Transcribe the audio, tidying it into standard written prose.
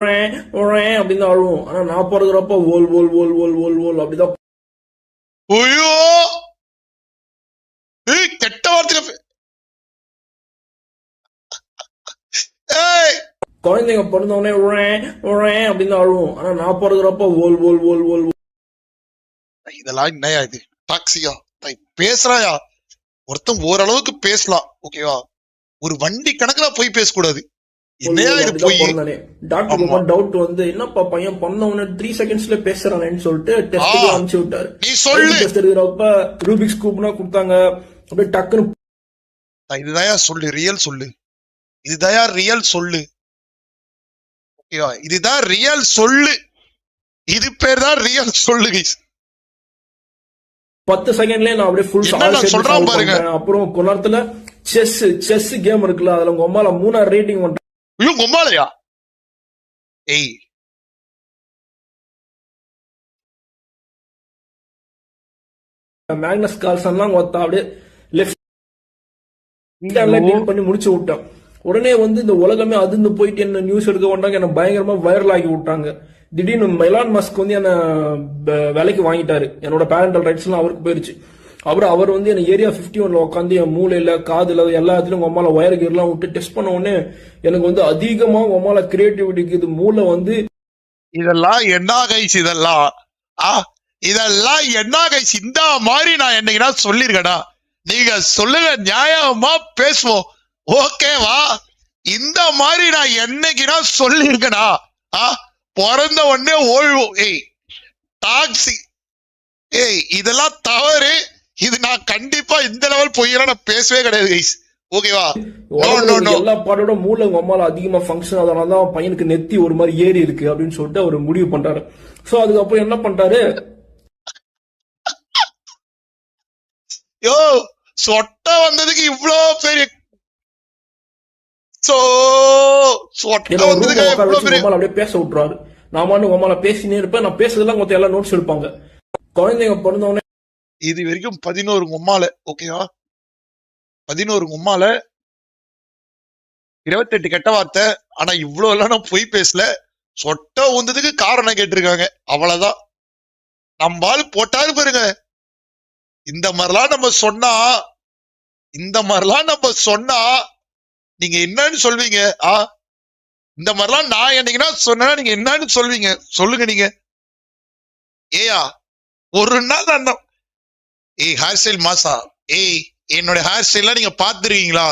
அப்படின்னு தான் அழுவும். ஆனா நான் பிறகுறப்ப ஓல் ஓல் ஓல் ஓல் ஓல் ஓல் அப்படிதான். ஐயோ கெட்ட வார்த்தை. குழந்தைங்க பிறந்தவொடனே அப்படின்னு தான் அழுவும். ஆனா நான் பிறகுறப்ப ஓல் ஓல் ஓல் ஓல். இதெல்லாம் என்னையா இது? டாக்ஸியா பேசுறாயா? ஒருத்தன் ஓரளவுக்கு பேசலாம், ஓகேவா? ஒரு வண்டி கணக்குல போய் பேசக்கூடாது. என்னையா இது போய்? டாக்டருக்கு டவுட் வந்து என்னப்பா பையன் பிறந்தவொடனே 3 செகண்ட்ஸ்ல பேசுறானேன்னு சொல்லிட்டு டெஸ்ட்டுக்கு அனுப்பிச்சு விட்டாரு. நீ சொல்லு. டெஸ்ட் எடுக்கிறப்ப ரூபிக்ஸ் கூப்னா கொடுத்தாங்க. அப்படியே டக்குன்னு இதுதாயா சொல்லு, ரியல் சொல்லு. இதுதாயா ரியல் சொல்லு, ஓகேவா? இதுதான் ரியல் சொல்லு. இது பேர் தான் ரியல் சொல்லு கைஸ். 10 செகண்ட்லயே நான் அப்படியே ஃபுல் சொல்றான் பாருங்க. அப்புறம் கொஞ்ச நேரத்துல செஸ் கேம் இருக்குல்ல, அதுல உங்க அம்மால 3 ரேட்டிங் பண்றேன். ஐயோ உங்க அம்மாலையா? ஏய் மேக்னஸ் கால்சன்லாம் ஒத்தா அப்படியே லெஃப்ட் டீல் பண்ணி முடிச்சு விட்டேன். உடனே வந்து இந்த உலகமே அதிர்ந்து போயிட்டு என்ன நியூஸ் எடுக்க வந்தாங்க, என்ன பயங்கரமா வைரல் ஆகி விட்டாங்க. திடீர்னு எலான் மஸ்க் வந்து என்ன வேலைக்கு வாங்கிட்டாரு. என்னோட பேரண்டல் ரைட்ஸ் எல்லாம் அவருக்கு போயிருச்சு. அவர் வந்து என்ன ஏரியா 51ல உட்காந்து என் மூளையில காதுல எல்லாத்துலயும் உங்க அம்மால வயர் கீர்லாம் விட்டு டெஸ்ட் பண்ண உடனே எனக்கு வந்து அதிகமா உங்க அம்மால கிரியேட்டிவிட்டிக்கு இது மூளை வந்து. இதெல்லாம் என்ன கைஸ்? இதெல்லாம் என்ன கைஸ்? இந்த மாதிரி நான் என்னைக்குனா சொல்லிருக்கேனா? நீங்க சொல்லுங்க, நியாயமா பேசுவோம், ஓகேவா? இந்த மாதிரி நான் என்னைக்குனா சொல்லிருக்கேனா? பிறந்த உடனே ஓழ்வோம். ஏய் டாக்ஸி, ஏய் இதெல்லாம் தவறு. இது நான் கண்டிப்பா இந்த லெவல் பொய்யெல்லாம் நான் பேசவே கிடையாது கைஸ், ஓகேவா? எல்லா பாட்டோட மூளை உங்க அம்மால அதிகமா ஃபங்க்ஷன், அதனாலதான் பையனுக்கு நெத்தி ஒரு மாதிரி ஏறி இருக்கு அப்படின்னு சொல்லிட்டு அவர் முடிவு பண்றாரு. சோ அதுக்கப்புறம் என்ன பண்றாரு, யோ சொட்ட வந்ததுக்கு இவ்வளோ பெரிய அப்படியே பேச விட்டுறாரு. நாம உமால பேசினே இருப்பேன், நான் பேசுறதெல்லாம் கொஞ்சம் எல்லாம் நோட்ஸ் எடுப்பாங்க. குழந்தைங்க பிறந்தவொடனே இது வரைக்கும் 11 உம்மால, ஓகேவா? 11 உம்மால 28 கெட்ட வார்த்தை. ஆனா இவ்வளவு எல்லாம் நான் பொய் பேசல. சொட்ட ஊந்ததுக்கு காரணம் கேட்டிருக்காங்க, அவ்வளவுதான். நம்மால் போட்டாரு பாருங்க. இந்த மாதிரிலாம் நம்ம சொன்னா நீங்க என்னன்னு சொல்வீங்க? இந்த மாதிரிலாம் நான் என்னைக்குன்னா சொன்னா நீங்க என்னன்னு சொல்வீங்க? சொல்லுங்க நீங்க. ஏயா ஒரு நாள் நான் ஏய் ஹேர் ஸ்டைல் மாசா, ஏய் என்னோட ஹேர் ஸ்டைல்லாம் நீங்க பாத்துருக்கீங்களா?